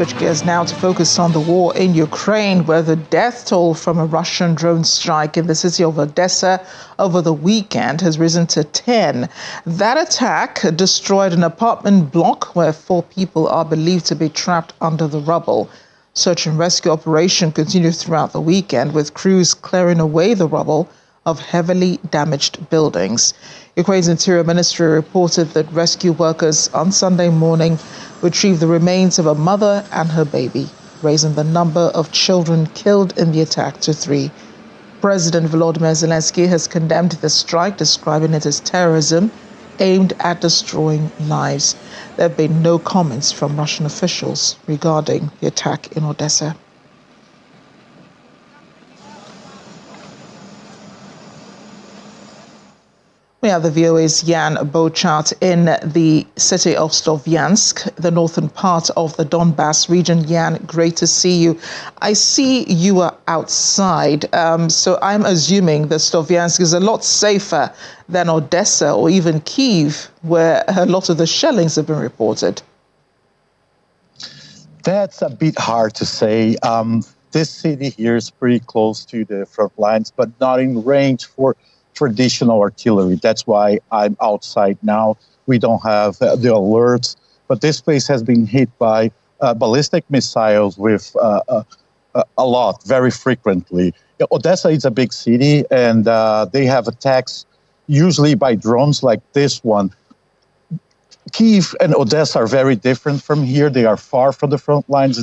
switch gears now to focus on the war in Ukraine, where the death toll from a Russian drone strike in the city of Odessa over the weekend has risen to 10. That attack destroyed an apartment block where 4 people are believed to be trapped under the rubble. Search and rescue operation continued throughout the weekend, with crews clearing away the rubble of heavily damaged buildings. Ukraine's Interior Ministry reported that rescue workers on Sunday morning retrieved the remains of a mother and her baby, raising the number of children killed in the attack to 3. President Volodymyr Zelensky has condemned the strike, describing it as terrorism aimed at destroying lives. There have been no comments from Russian officials regarding the attack in Odessa. We have the VOA's Jan Bochart in the city of Sloviansk, the northern part of the Donbas region. Jan, great to see you. I see you are outside, so I'm assuming that Sloviansk is a lot safer than Odessa or even Kyiv, where a lot of the shellings have been reported. That's a bit hard to say. This city here is pretty close to the front lines, but not in range for traditional artillery. That's why I'm outside now. We don't have the alerts, but this place has been hit by ballistic missiles with a lot, very frequently. Odessa is a big city, and they have attacks usually by drones like this one. Kyiv and Odessa are very different from here. They are far from the front lines.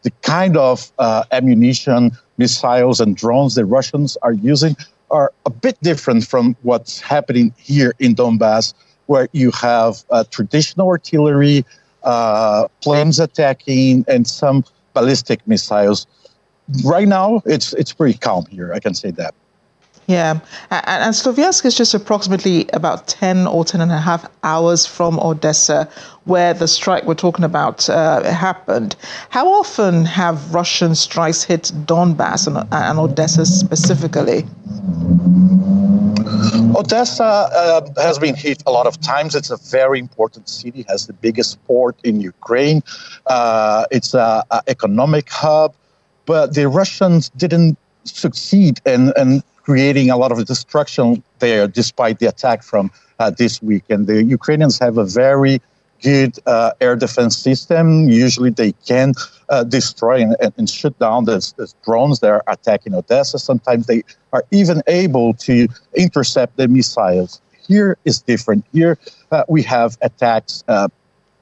The kind of ammunition, missiles, and drones the Russians are using are a bit different from what's happening here in Donbas, where you have traditional artillery, planes attacking, and some ballistic missiles. Right now, it's pretty calm here, I can say that. Yeah, and Sloviansk is just approximately about 10 or 10 and a half hours from Odessa, where the strike we're talking about happened. How often have Russian strikes hit Donbas and Odessa specifically? Odessa has been hit a lot of times. It's a very important city, has the biggest port in Ukraine. It's an economic hub, but the Russians didn't succeed in creating a lot of destruction there, despite the attack from this week. And the Ukrainians have a very good air defense system. Usually they can destroy and shoot down the drones that are attacking Odessa. Sometimes they are even able to intercept the missiles. Here is different. Here we have attacks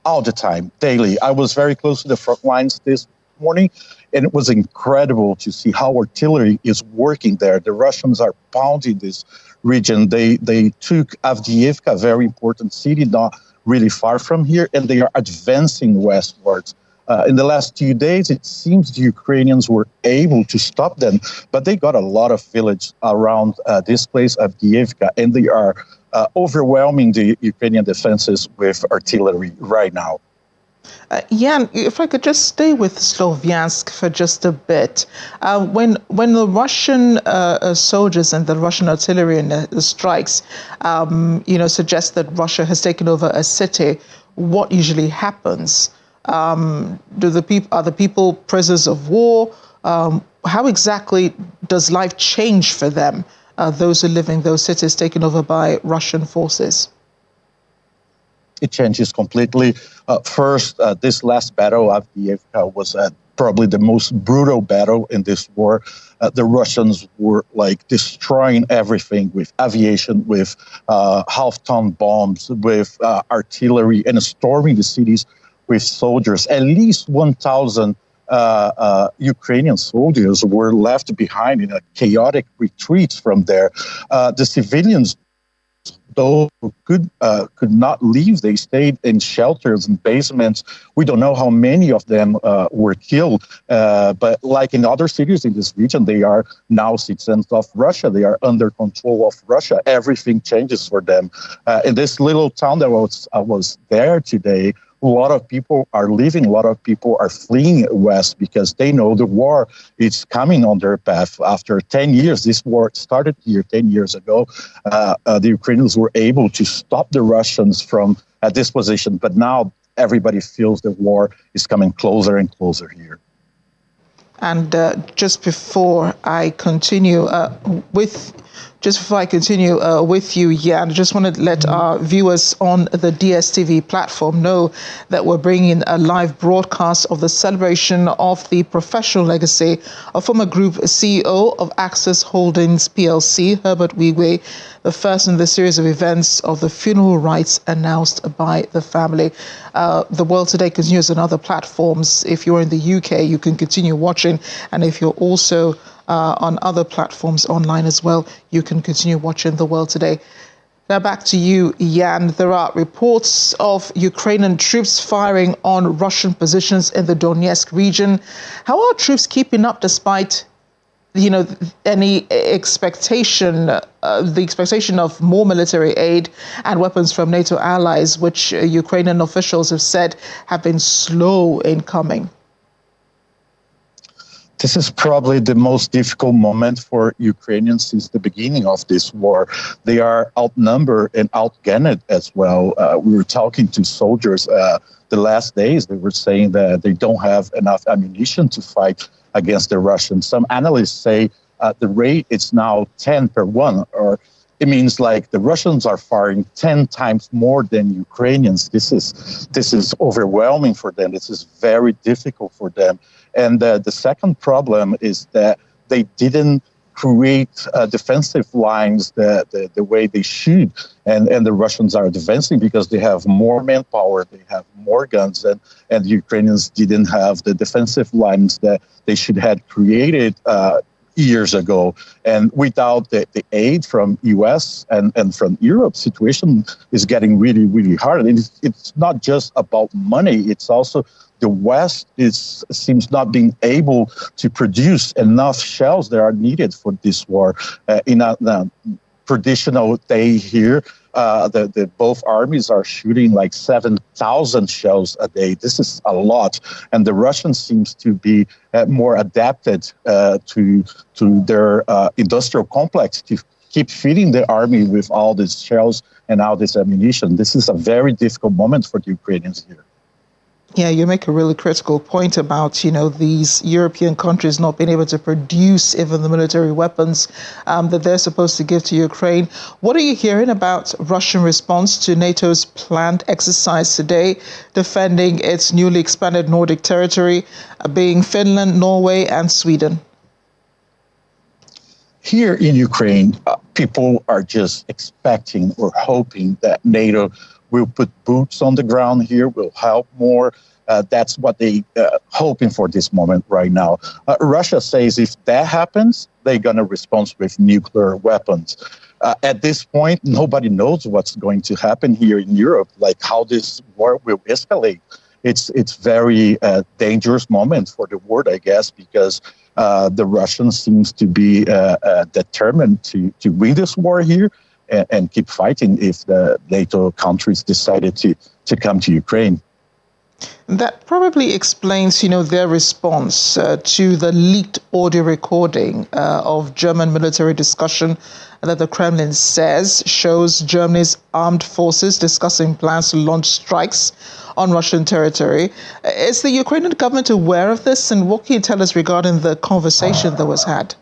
all the time, daily. I was very close to the front lines this morning, and it was incredible to see how artillery is working there. The Russians are pounding this region. They took Avdiivka, a very important city, not really far from here, and they are advancing westwards. In the last 2 days, it seems the Ukrainians were able to stop them, but they got a lot of village around this place, Avdiivka, and they are overwhelming the Ukrainian defenses with artillery right now. Jan, if I could just stay with Sloviansk for just a bit. When the Russian soldiers and the Russian artillery and the strikes, suggest that Russia has taken over a city, what usually happens? Are the people prisoners of war? How exactly does life change for them, those who live in those cities taken over by Russian forces? It changes completely. First, this last battle of Avdiivka was probably the most brutal battle in this war. The Russians were destroying everything with aviation, with half-ton bombs, with artillery, and storming the cities with soldiers. At least 1,000 Ukrainian soldiers were left behind in a chaotic retreat from there. The civilians, those who could not leave, they stayed in shelters and basements. We don't know how many of them were killed, but like in other cities in this region, they are now citizens of Russia. They are under control of Russia. Everything changes for them. In this little town that I was there today, a lot of people are leaving, a lot of people are fleeing west because they know the war is coming on their path. After 10 years, this war started here 10 years ago. The Ukrainians were able to stop the Russians from this position, but now everybody feels the war is coming closer and closer here. And just before I continue with you, Jan, I just want to let our viewers on the DSTV platform know that we're bringing a live broadcast of the celebration of the professional legacy of former Group CEO of Access Holdings PLC, Herbert Wigwe, the first in the series of events of the funeral rites announced by the family. The World Today continues on other platforms. If you're in the UK, you can continue watching. And if you're also on other platforms online as well, you can continue watching The World Today. Now back to you, Jan. There are reports of Ukrainian troops firing on Russian positions in the Donetsk region. How are troops keeping up despite any expectation, the expectation of more military aid and weapons from NATO allies, which Ukrainian officials have said have been slow in coming? This is probably the most difficult moment for Ukrainians since the beginning of this war. They are outnumbered and outgunned as well. We were talking to soldiers the last days. They were saying that they don't have enough ammunition to fight against the Russians. Some analysts say the rate is now 10 per 1, or it means like the Russians are firing 10 times more than Ukrainians. This is overwhelming for them. This is very difficult for them. And the second problem is that they didn't create defensive lines the way they should. And the Russians are defensive because they have more manpower, they have more guns, and the Ukrainians didn't have the defensive lines that they should have created years ago. And without the aid from US and from Europe, situation is getting really, really hard. And it's not just about money, it's also the West seems not being able to produce enough shells that are needed for this war. In a traditional day here, the both armies are shooting like 7,000 shells a day. This is a lot, and the Russians seems to be more adapted to their industrial complex to keep feeding the army with all these shells and all this ammunition. This is a very difficult moment for the Ukrainians here. Yeah, you make a really critical point about, these European countries not being able to produce even the military weapons that they're supposed to give to Ukraine. What are you hearing about Russian response to NATO's planned exercise today, defending its newly expanded Nordic territory, being Finland, Norway, and Sweden? Here in Ukraine, people are just expecting or hoping that NATO will put boots on the ground here, will help more. That's what they hoping for this moment right now. Russia says if that happens, they're going to respond with nuclear weapons. At this point, nobody knows what's going to happen here in Europe, like how this war will escalate. It's very dangerous moment for the world, I guess, because the Russians seems to be determined to win this war here and keep fighting if the NATO countries decided to come to Ukraine. That probably explains, their response to the leaked audio recording of German military discussion that the Kremlin says shows Germany's armed forces discussing plans to launch strikes on Russian territory. Is the Ukrainian government aware of this, and what can you tell us regarding the conversation that was had?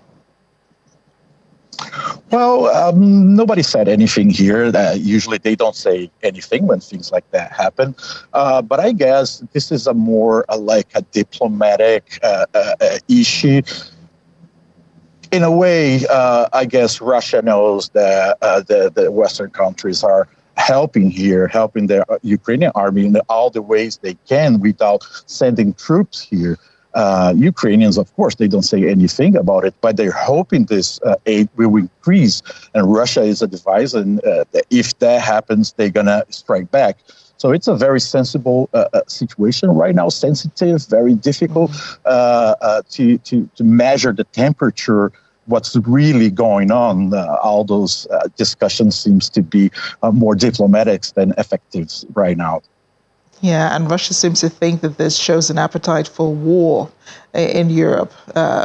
Well, nobody said anything here. Usually they don't say anything when things like that happen. But I guess this is a more like a diplomatic issue. In a way, I guess Russia knows that the Western countries are helping the Ukrainian army in all the ways they can without sending troops here. Ukrainians, of course, they don't say anything about it, but they're hoping this aid will increase. And Russia is advising if that happens, they're going to strike back. So it's a very sensible situation right now, sensitive, very difficult to measure the temperature, what's really going on. All those discussions seems to be more diplomatic than effective right now. Yeah, and Russia seems to think that this shows an appetite for war in Europe.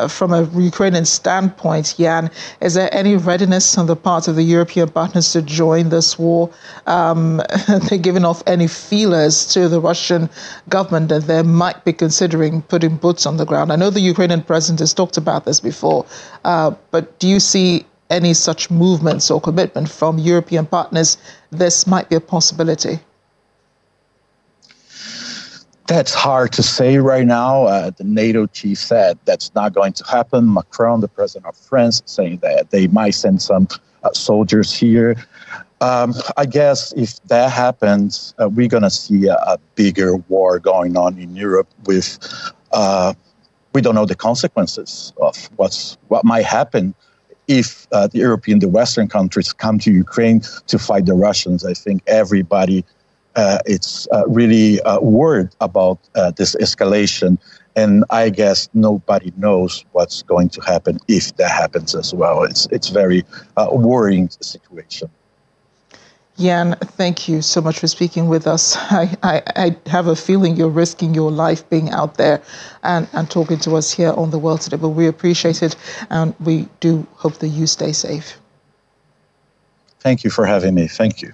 From a Ukrainian standpoint, Jan, is there any readiness on the part of the European partners to join this war? They're giving off any feelers to the Russian government that they might be considering putting boots on the ground. I know the Ukrainian president has talked about this before, but do you see any such movements or commitment from European partners? This might be a possibility. That's hard to say right now. The NATO chief said that's not going to happen. Macron, the president of France, saying that they might send some soldiers here. I guess if that happens, we're going to see a bigger war going on in Europe with, we don't know the consequences of what might happen if the Western countries come to Ukraine to fight the Russians. I think everybody it's really worried about this escalation. And I guess nobody knows what's going to happen if that happens as well. It's very worrying situation. Jan, thank you so much for speaking with us. I have a feeling you're risking your life being out there and talking to us here on The World Today, but we appreciate it, and we do hope that you stay safe. Thank you for having me. Thank you.